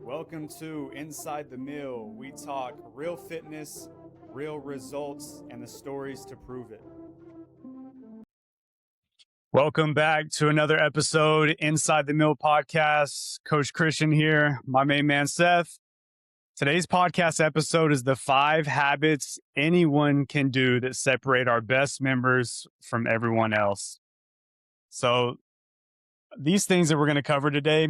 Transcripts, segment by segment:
Welcome to Inside the Mill. We talk real fitness, real results, and the stories to prove it. Welcome back to another episode Inside the Mill podcast. Coach Christian here, my main man Seth. Today's podcast episode is the 5 habits anyone can do that separate our best members from everyone else. So these things that we're going to cover today,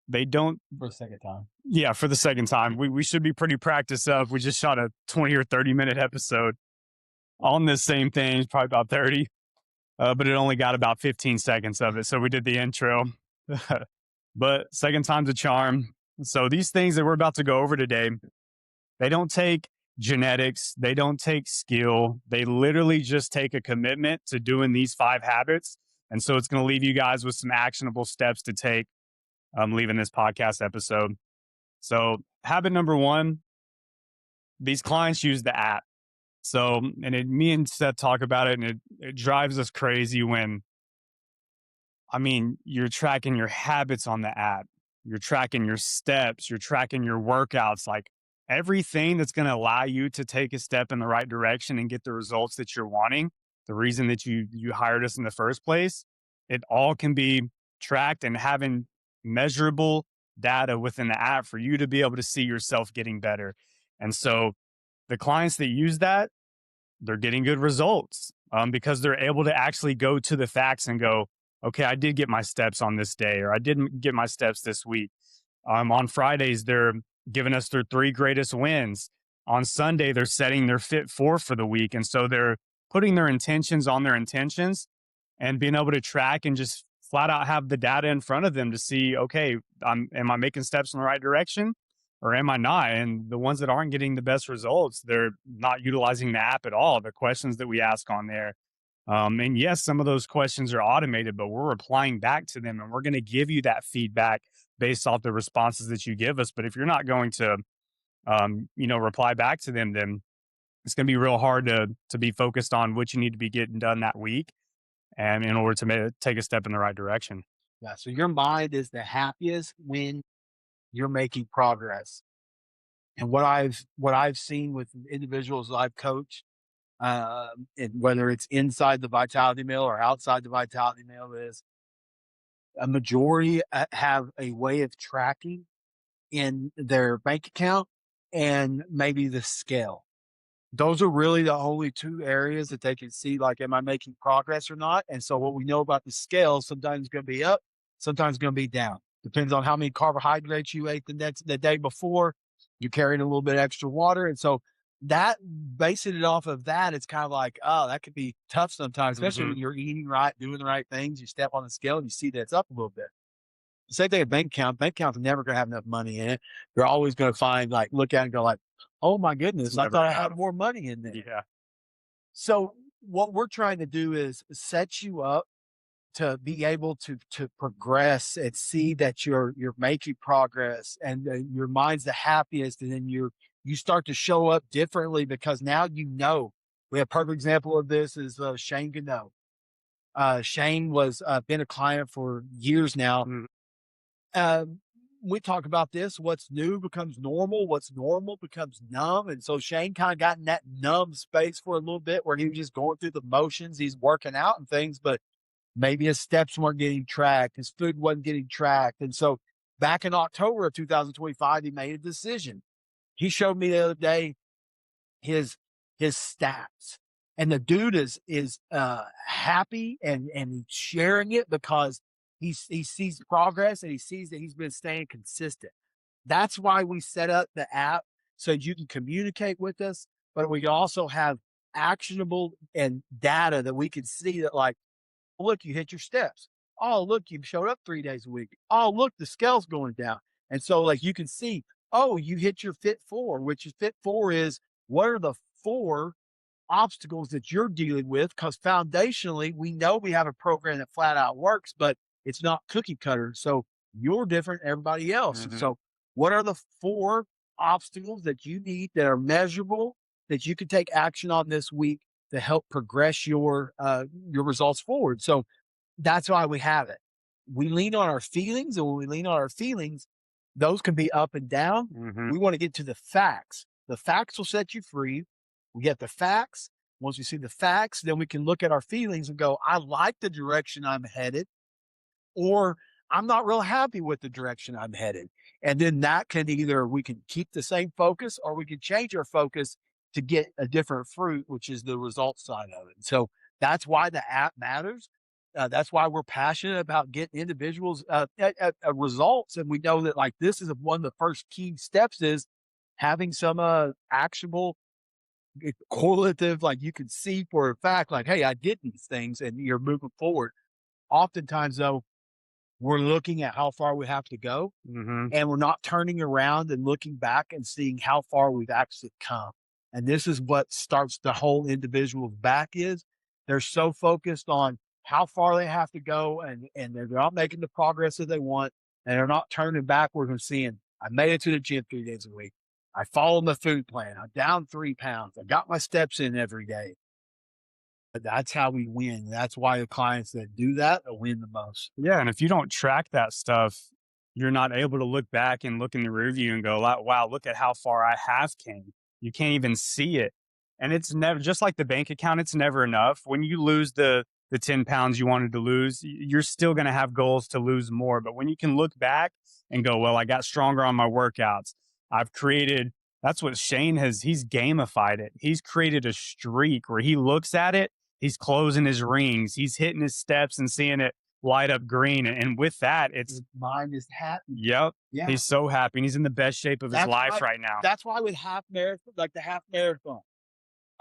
they don't... For the second time. Yeah, for the second time. We should be pretty practiced up. We just shot a 20 or 30 minute episode on this same thing, probably about 30, but it only got about 15 seconds of it. So we did the intro, but second time's a charm. So these things that we're about to go over today, they don't take genetics. They don't take skill. They literally just take a commitment to doing these 5 habits. And so it's going to leave you guys with some actionable steps to take leaving this podcast episode. So habit number 1, these clients use the app. So, me and Seth talk about it, and it drives us crazy when, you're tracking your habits on the app. You're tracking your steps. You're tracking your workouts, like everything that's going to allow you to take a step in the right direction and get the results that you're wanting. The reason that you hired us in the first place, it all can be tracked and having measurable data within the app for you to be able to see yourself getting better. And so the clients that use that, they're getting good results because they're able to actually go to the facts and go, okay, I did get my steps on this day, or I didn't get my steps this week. On Fridays, they're giving us their 3 greatest wins. On Sunday, they're setting their Fit 4 for the week. And so they're putting their intentions on their intentions and being able to track and just flat out have the data in front of them to see, okay, am I making steps in the right direction or am I not? And the ones that aren't getting the best results, they're not utilizing the app at all. The questions that we ask on there. And yes, some of those questions are automated, but we're replying back to them and we're going to give you that feedback based off the responses that you give us. But if you're not going to, reply back to them, then it's going to be real hard to be focused on what you need to be getting done that week. And in order to take a step in the right direction. Yeah. So your mind is the happiest when you're making progress. And what I've seen with individuals I've coached, and whether it's inside the Vitality Mill or outside the Vitality Mill, is a majority have a way of tracking in their bank account and maybe the scale. Those are really the only 2 areas that they can see, like, am I making progress or not? And so what we know about the scale, sometimes it's going to be up, sometimes it's going to be down. Depends on how many carbohydrates you ate the day before. You carried a little bit extra water. And so that, basing it off of that, it's kind of like, oh, that could be tough sometimes, especially when you're eating right, doing the right things. You step on the scale and you see that it's up a little bit. The same thing with bank account. Bank account's never going to have enough money in it. You're always going to find, like, look at it and go like, oh my goodness, I thought I had more money in there. Yeah. So what we're trying to do is set you up to be able to progress and see that you're making progress, and your mind's the happiest. And then you start to show up differently because now we have a perfect example of this is Shane Gano. Shane was been a client for years now. We talk about this. What's new becomes normal. What's normal becomes numb. And so Shane kind of got in that numb space for a little bit where he was just going through the motions. He's working out and things, but maybe his steps weren't getting tracked. His food wasn't getting tracked. And so back in October of 2025, he made a decision. He showed me the other day his stats, and the dude is happy and he's sharing it because he sees progress and he sees that he's been staying consistent. That's why we set up the app so you can communicate with us, but we can also have actionable and data that we can see that, like, oh, look, you hit your steps. Oh, look, you showed up 3 days a week. Oh, look, the scale's going down. And so, like, you can see, oh, you hit your Fit 4, which is Fit 4 is what are the 4 obstacles that you're dealing with? Because foundationally, we know we have a program that flat out works, but it's not cookie cutter. So you're different than everybody else. Mm-hmm. So what are the 4 obstacles that you need that are measurable that you can take action on this week to help progress your results forward? So that's why we have it. We lean on our feelings, and when we lean on our feelings, Those can be up and down. Hmm. We want to get to the facts. The facts will set you free. We get the facts. Once we see the facts, then we can look at our feelings and go, I like the direction I'm headed, or I'm not real happy with the direction I'm headed. And then that can either we can keep the same focus or we can change our focus to get a different fruit, which is the result side of it. So that's why the app matters. That's why we're passionate about getting individuals at results. And we know that like this is one of the first key steps is having some actionable correlative, like you can see for a fact, like, hey, I did these things and you're moving forward. Oftentimes, though, we're looking at how far we have to go, Hmm. and we're not turning around and looking back and seeing how far we've actually come. And this is what starts the whole individual's back is they're so focused on how far they have to go and they're not making the progress that they want and they're not turning backwards and seeing, I made it to the gym 3 days a week. I followed the food plan. I'm down 3 pounds. I got my steps in every day. But that's how we win. That's why the clients that do that win the most. Yeah, and if you don't track that stuff, you're not able to look back and look in the rear view and go, wow, look at how far I have came. You can't even see it. And it's never just like the bank account, it's never enough. When you lose the 10 pounds you wanted to lose, you're still going to have goals to lose more. But when you can look back and go, well, I got stronger on my workouts. I've created that's what Shane has he's gamified it. He's created a streak where he looks at it, he's closing his rings, he's hitting his steps and seeing it light up green. And with that, His it's mind is happy. yep. Yeah. He's so happy and he's in the best shape of his That's life why right now. that's why with half marathon, like the half marathon,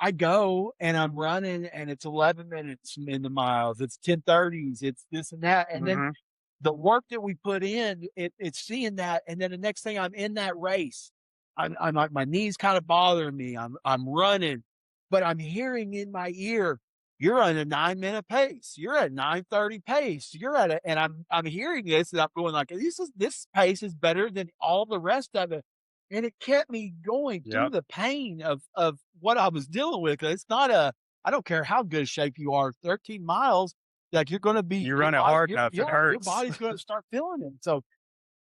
I go and I'm running and it's 11 minutes in the miles, it's 10:30s, it's this and that. And then Hmm. the work that we put in, it's seeing that. And then the next thing I'm in that race, I'm like, my knees kind of bothering me. I'm running, but I'm hearing in my ear, you're on a 9 minute pace. You're at 9:30 pace. You're at and I'm hearing this and I'm going like, this pace is better than all the rest of it. And it kept me going through Yep. the pain of what I was dealing with. It's not I don't care how good shape you are, 13 miles, like you're gonna be You run it hard your enough, it your hurts. body's gonna start feeling it. So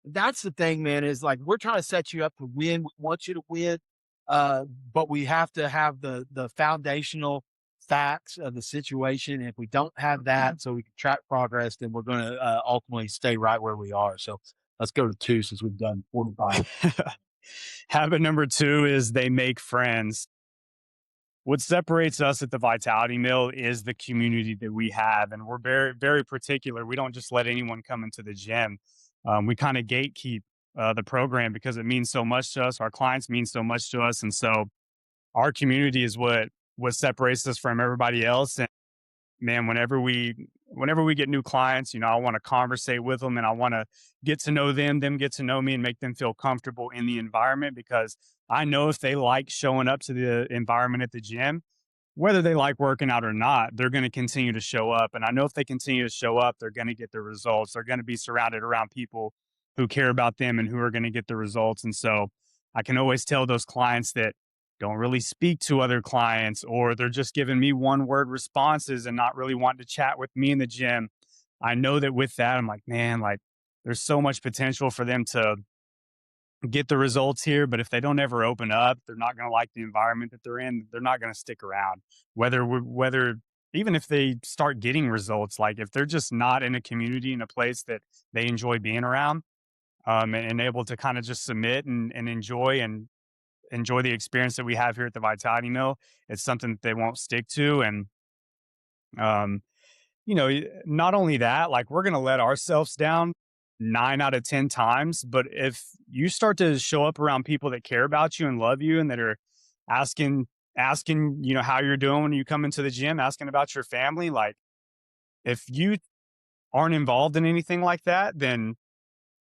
that's the thing, man, is like we're trying to set you up to win. We want you to win. But we have to have the foundational facts of the situation. If we don't have that, so we can track progress, then we're gonna ultimately stay right where we are. So let's go to two since we've done 45. Habit number two is they make friends. What separates us at the Vitality Mill is the community that we have, and we're very, very particular. We don't just let anyone come into the gym. We kind of gatekeep the program because it means so much to us. Our clients mean so much to us, and so our community is what separates us from everybody else. And man, whenever we get new clients, I want to conversate with them and I want to get to know them get to know me and make them feel comfortable in the environment because I know if they like showing up to the environment at the gym, whether they like working out or not, they're going to continue to show up. And I know if they continue to show up, they're going to get the results. They're going to be surrounded around people who care about them and who are going to get the results. And so I can always tell those clients that don't really speak to other clients or they're just giving me one word responses and not really wanting to chat with me in the gym. I know that with that, I'm like, man, like there's so much potential for them to get the results here, but if they don't ever open up, they're not going to like the environment that they're in. They're not going to stick around. Whether even if they start getting results, like if they're just not in a community in a place that they enjoy being around, and able to kind of just submit and enjoy the experience that we have here at the Vitality Mill, it's something that they won't stick to. And um, not only that, like we're going to let ourselves down 9 out of 10 times. But if you start to show up around people that care about you and love you and that are asking, how you're doing when you come into the gym, asking about your family, like if you aren't involved in anything like that, then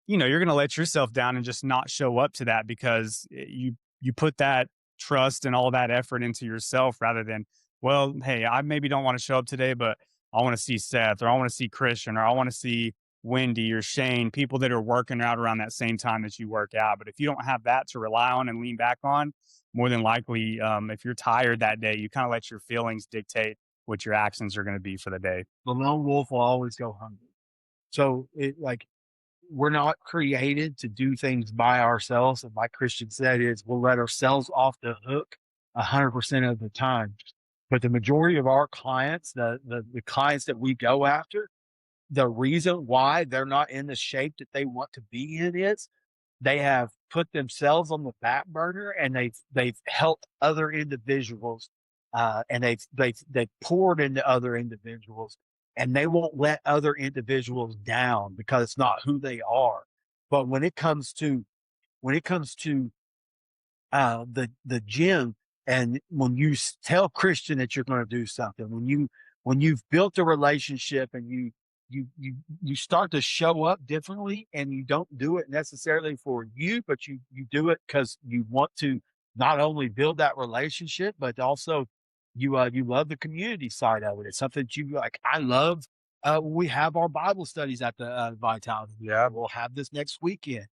you're going to let yourself down and just not show up to that because you put that trust and all that effort into yourself rather than, well, hey, I maybe don't want to show up today, but I want to see Seth or I want to see Christian or I want to see Wendy or Shane, people that are working out around that same time that you work out. But if you don't have that to rely on and lean back on, more than likely, if you're tired that day, you kind of let your feelings dictate what your actions are going to be for the day. The lone wolf will always go hungry. So it like we're not created to do things by ourselves. And like Christian said, is we'll let ourselves off the hook 100% of the time. But the majority of our clients, the clients that we go after, the reason why they're not in the shape that they want to be in is they have put themselves on the back burner and they've helped other individuals, and they've poured into other individuals, and they won't let other individuals down because it's not who they are. But when it comes to the gym, and when you tell Christian that you're going to do something, when you've built a relationship and you start to show up differently, and you don't do it necessarily for you, but you do it because you want to not only build that relationship, but also you love the community side of it. It's something that you like. I love. We have our Bible studies at the Vitality. Yeah, we'll have this next weekend.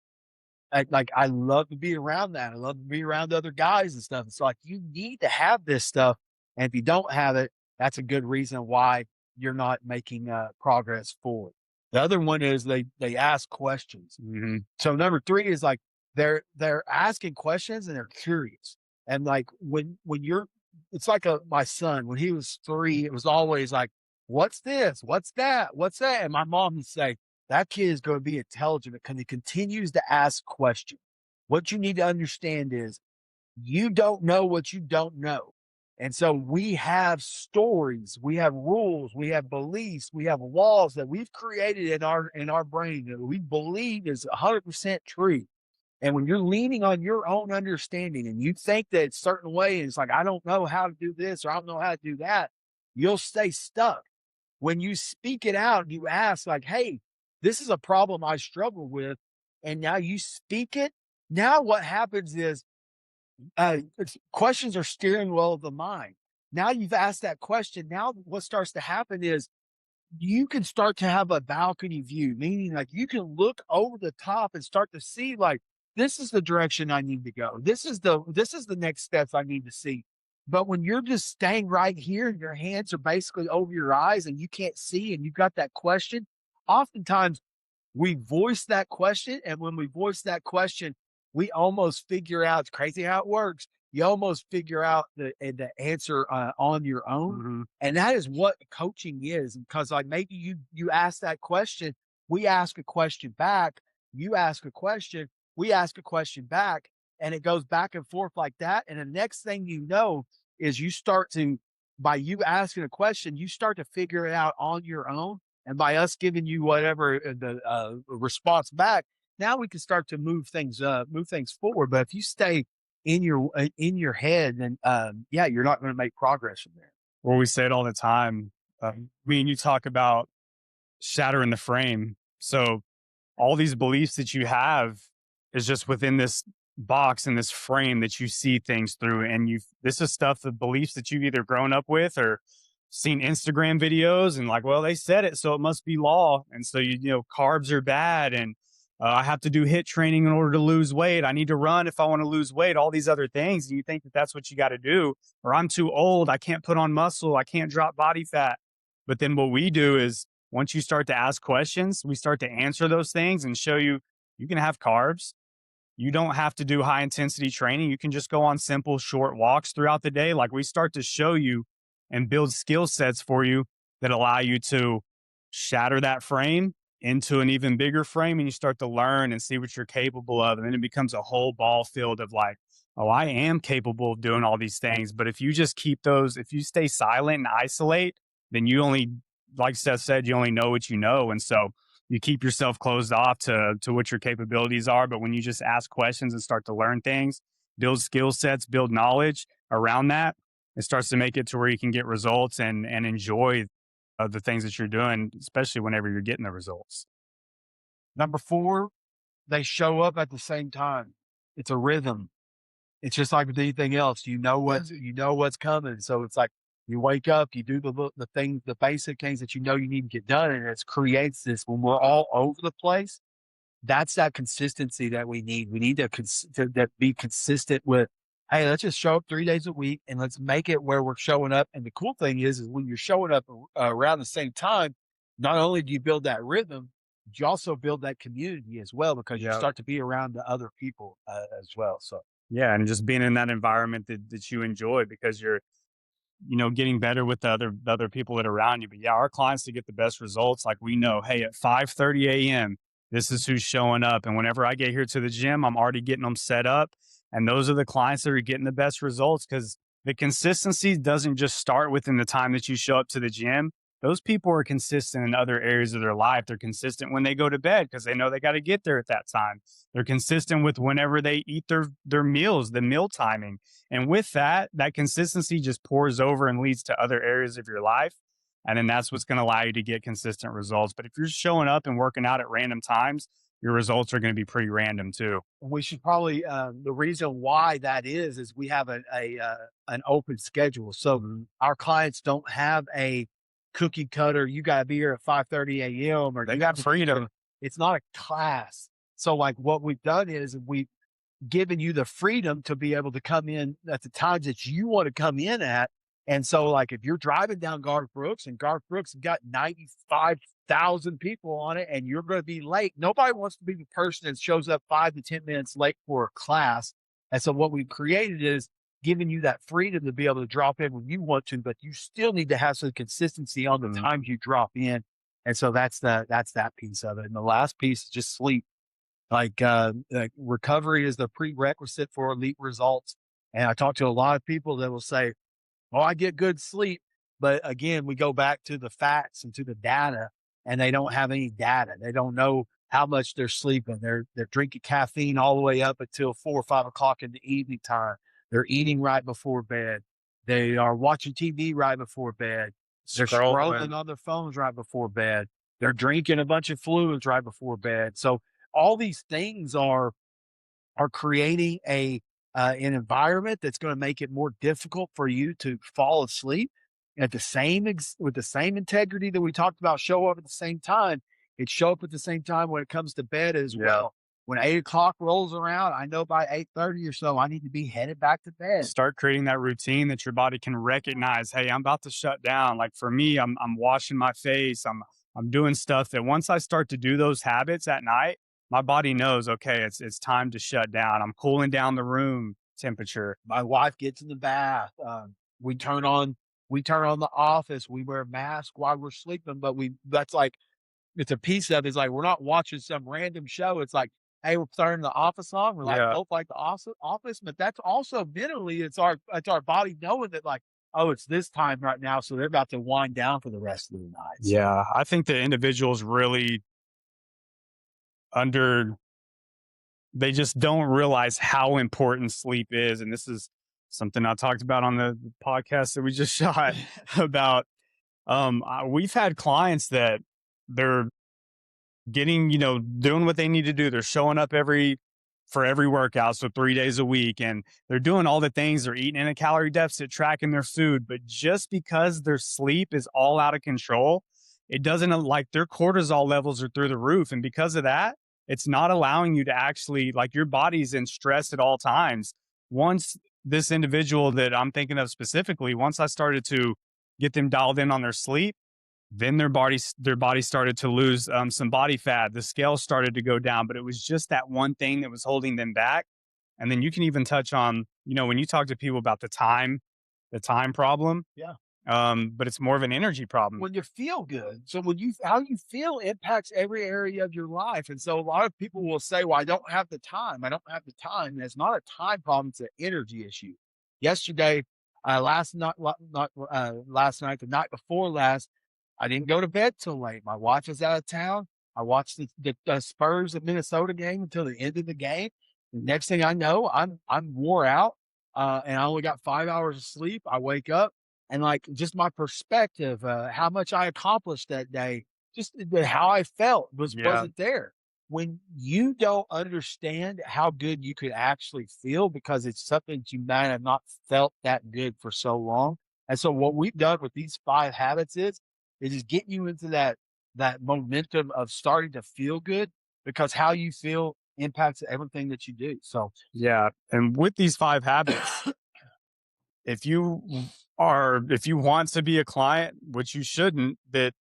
I love to be around that. I love to be around other guys and stuff. It's like you need to have this stuff, and if you don't have it, that's a good reason why you're not making progress forward. The other one is they ask questions. Mhm. So number three is like they're asking questions and they're curious. And like when you're, it's like my son when he was 3, it was always like, "What's this? What's that? What's that?" And my mom would say, that kid is going to be intelligent because he continues to ask questions. What you need to understand is you don't know what you don't know. And so we have stories, we have rules, we have beliefs, we have laws that we've created in our brain that we believe is 100% true. And when you're leaning on your own understanding and you think that it's a certain way, and it's like, I don't know how to do this or I don't know how to do that, you'll stay stuck. When you speak it out, you ask like, "Hey, this is a problem I struggle with," and now you speak it. Now what happens is, questions are steering wheel of the mind. Now you've asked that question. Now what starts to happen is you can start to have a balcony view, meaning like you can look over the top and start to see like this is the direction I need to go. This is the next steps I need to see. But when you're just staying right here and your hands are basically over your eyes and you can't see and you've got that question, oftentimes we voice that question. And when we voice that question, we almost figure out, it's crazy how it works. You almost figure out the answer on your own. Mhm. And that is what coaching is. Because like maybe you ask that question, we ask a question back, you ask a question, we ask a question back, and it goes back and forth like that. And the next thing you know is you start to, by you asking a question, you start to figure it out on your own. And by us giving you whatever the response back, now we can start to move things forward. But if you stay in your head, then yeah, you're not going to make progress from there. Well, we say it all the time. Me and you talk about shattering the frame. So all these beliefs that you have is just within this box and this frame that you see things through. And this is stuff, the beliefs that you've either grown up with or seen Instagram videos and like, well, they said it, so it must be law. And so, carbs are bad. And I have to do HIIT training in order to lose weight. I need to run if I want to lose weight, all these other things. And you think that that's what you got to do, or I'm too old. I can't put on muscle. I can't drop body fat. But then what we do is once you start to ask questions, we start to answer those things and show you you can have carbs. You don't have to do high intensity training. You can just go on simple, short walks throughout the day. Like we start to show you and build skill sets for you that allow you to shatter that frame into an even bigger frame. And you start to learn and see what you're capable of. And then it becomes a whole ball field of like, oh, I am capable of doing all these things. But if you just keep those, if you stay silent and isolate, then you only, like Seth said, you only know what you know. And so you keep yourself closed off to what your capabilities are. But when you just ask questions and start to learn things, build skill sets, build knowledge around that, it starts to make it to where you can get results and enjoy the things that you're doing, especially whenever you're getting the results. Number four, they show up at the same time. It's a rhythm. It's just like with anything else. You know what's coming. So it's like you wake up, you do the things, the basic things that you know you need to get done, and it creates this. When we're all over the place, that's that consistency that we need. We need to be consistent with. Hey, let's just show up 3 days a week, and let's make it where we're showing up. And the cool thing is when you're showing up around the same time, not only do you build that rhythm, but you also build that community as well because you Yeah. start to be around the other people as well. So Yeah. And just being in that environment that you enjoy because you're, getting better with the other people that are around you. But yeah, our clients to get the best results, like we know, hey, at 5:30 a.m., this is who's showing up. And whenever I get here to the gym, I'm already getting them set up. And those are the clients that are getting the best results because the consistency doesn't just start within the time that you show up to the gym. Those people are consistent in other areas of their life. They're consistent when they go to bed because they know they got to get there at that time. They're consistent with whenever they eat their meals, the meal timing, and with that, that consistency just pours over and leads to other areas of your life. And then that's what's going to allow you to get consistent results. But if you're showing up and working out at random times, your results are going to be pretty random too. we should probably the reason why that is we have an open schedule. So our clients don't have a cookie cutter. You got to be here at 5:30 a.m. or They you got have to be here. freedom. It's not a class. So like what we've done is we giving you the freedom to be able to come in at the times that you want to come in at. And so, like, if you're driving down Garth Brooks and Garth Brooks has got 95,000 people on it and you're going to be late, nobody wants to be the person that shows up 5 to 10 minutes late for a class. And so, what we've created is giving you that freedom to be able to drop in when you want to, but you still need to have some consistency on the times you drop in. And so that's that piece of it. And the last piece is just sleep. Like recovery is the prerequisite for elite results. And I talk to a lot of people that will say, "Oh, I get good sleep," but again, we go back to the facts and to the data, and they don't have any data. They don't know how much they're sleeping. They're drinking caffeine all the way up until 4 or 5 o'clock in the evening time. They're eating right before bed. They are watching TV right before bed. They're Scrolling. scrolling on their phones right before bed. They're drinking a bunch of fluids right before bed. So all these things are creating an environment that's going to make it more difficult for you to fall asleep at the with the same integrity that we talked about. Show up at the same time. It show up at the same time when it comes to bed as Yeah. well. When 8 o'clock rolls around, I know by 8:30 or so I need to be headed back to bed. Start creating that routine that your body can recognize, hey, I'm about to shut down. Like for me, I'm washing my face, I'm doing stuff that once I start to do those habits at night, my body knows, okay, it's time to shut down. I'm cooling down the room temperature. My wife gets in the bath. We turn on we turn on the office. We wear masks while we're sleeping, but we that's like it's a piece of it. It's like we're not watching some random show. It's like, hey, we're turning the office on. We're like, Yeah. both like the office, but that's also mentally, it's our body knowing that like, oh, it's this time right now, so they're about to wind down for the rest of the night. So Yeah. I think the individuals really under they just don't realize how important sleep is. And this is something I talked about on the podcast that we just shot about. We've had clients that they're getting, doing what they need to do. They're showing up for every workout, so 3 days a week, and they're doing all the things. They're eating in a calorie deficit, tracking their food, but just because their sleep is all out of control, it doesn't like their cortisol levels are through the roof, and because of that, it's not allowing you to actually like your body's in stress at all times. Once this individual that I'm thinking of specifically, once I started to get them dialed in on their sleep, then their body started to lose some body fat. The scale started to go down, but it was just that one thing that was holding them back. And then you can even touch on, when you talk to people about the time problem, yeah. but it's more of an energy problem. When you feel good. So when you how you feel impacts every area of your life. And so a lot of people will say, "Well, I don't have the time. I don't have the time." And it's not a time problem, it's an energy issue. Yesterday, last night, the night before last, I didn't go to bed till late. My wife was out of town. I watched the Spurs of Minnesota game until the end of the game. The next thing I know, I'm wore out, and I only got 5 hours of sleep. I wake up and like just my perspective, how much I accomplished that day, just how I felt Yeah. wasn't there. When you don't understand how good you could actually feel because it's something that you might have not felt that good for so long. And so what we've done with these 5 habits is just getting you into that momentum of starting to feel good because how you feel impacts everything that you do. So Yeah. And with these 5 habits, if you if you want to be a client, which you shouldn't, that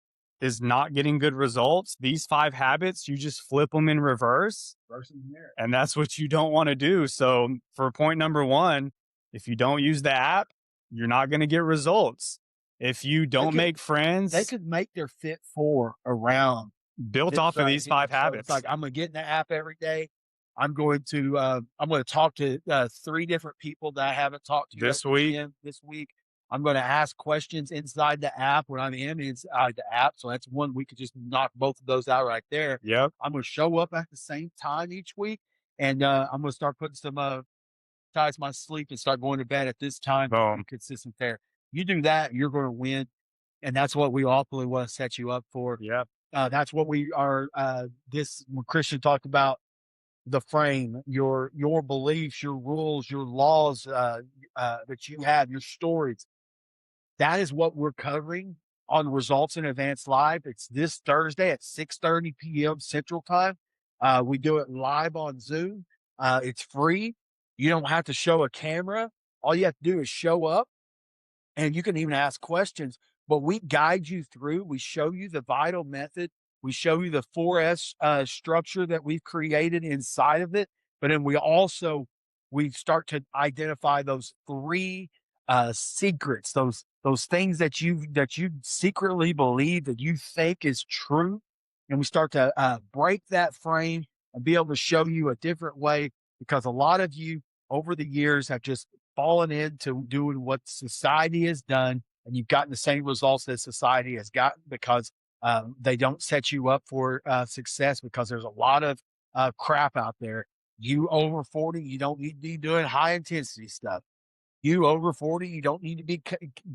is not getting good results, these 5 habits, you just flip them in reverse, Versus merit. and that's what you don't want to do. So, for point number 1, if you don't use the app, you're not going to get results. If you They don't could make they friends could make their Fit 4 around built this off of right these here. 5 So it's habits. like I'm gonna get in the app every day. I'm going to talk to 3 different people that I haven't talked to at This the week, gym this week. I'm going to ask questions inside the app when I'm inside the app. So that's one. We could just knock both of those out right there. yep, I'm going to show up at the same time each week, and I'm going to start putting some ties my sleep and start going to bed at this time. Be boom, consistent there. You do that, you're going to win, and that's what we ultimately want to set you up for. yep. That's what we are. This when Christian talked about the frame, your beliefs, your rules, your laws that you have, your stories. That is what we're covering on Results in Advanced Live. It's this Thursday at 6:30 p.m. Central Time. We do it live on Zoom. It's free. You don't have to show a camera. All you have to do is show up, and you can even ask questions, but we guide you through. We show you the vital method. We show you the 4S structure that we've created inside of it. But then we start to identify those 3 secrets, those things that you secretly believe that you think is true, and we start to break that frame and be able to show you a different way, because a lot of you over the years have just fallen into doing what society has done, and you've gotten the same results that society has gotten because they don't set you up for success, because there's a lot of crap out there. You over 40, you don't need to be doing high intensity stuff. You over 40, you don't need to be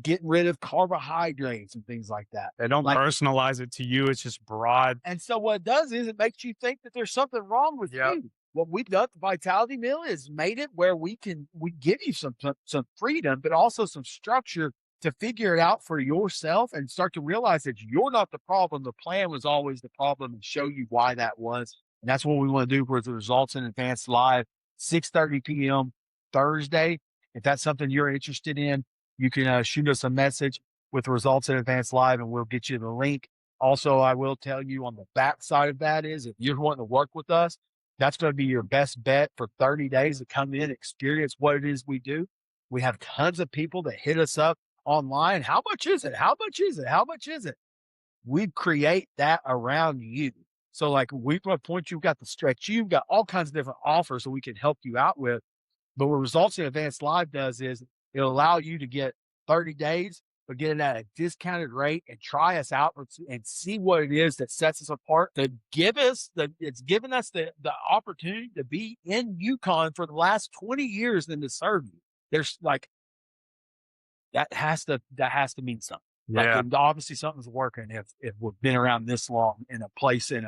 getting rid of carbohydrates and things like that. They don't Like, personalize it to you. It's just broad. and so what it does is it makes you think that there's something wrong with Yep. you. What we've done, the Vitality Meal, is made it where we give you some freedom, but also some structure to figure it out for yourself and start to realize that you're not the problem. The plan was always the problem, and show you why that was. And that's what we want to do with the Results in Advanced Live, 6:30 p.m. Thursday. If that's something you're interested in, you can shoot us a message with Results in Advanced Live, and we'll get you the link. Also, I will tell you on the back side of that is, if you're wanting to work with us, that's going to be your best bet for 30 days to come in, experience what it is we do. We have tons of people that hit us up online. How much is it? How much is it? How much is it? We create that around you. So like we point, you've got the stretch, you've got all kinds of different offers that we can help you out with. But what Results in Advanced Live does is it'll allow you to get 30 days, but get it at a discounted rate and try us out and see what it is that sets us apart. It's given us the opportunity to be in Yukon for the last 20 years and to serve you. There's like, that has to mean something. Like, Yeah. obviously something's working if we've been around this long in a place, in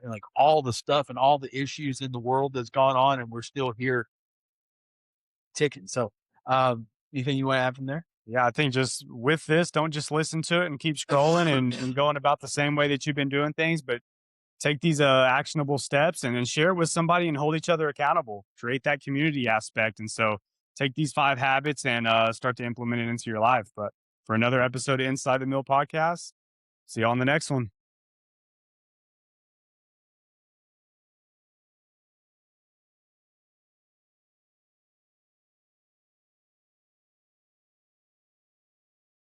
like all the stuff and all the issues in the world that's gone on, and we're still here ticking. So, anything you want to add from there? Yeah, I think just with this, don't just listen to it and keep scrolling and going about the same way that you've been doing things, but take these actionable steps and then share it with somebody and hold each other accountable. Create that community aspect. And so take these 5 habits and start to implement it into your life. But for another episode of Inside the Mill podcast, see you on the next one.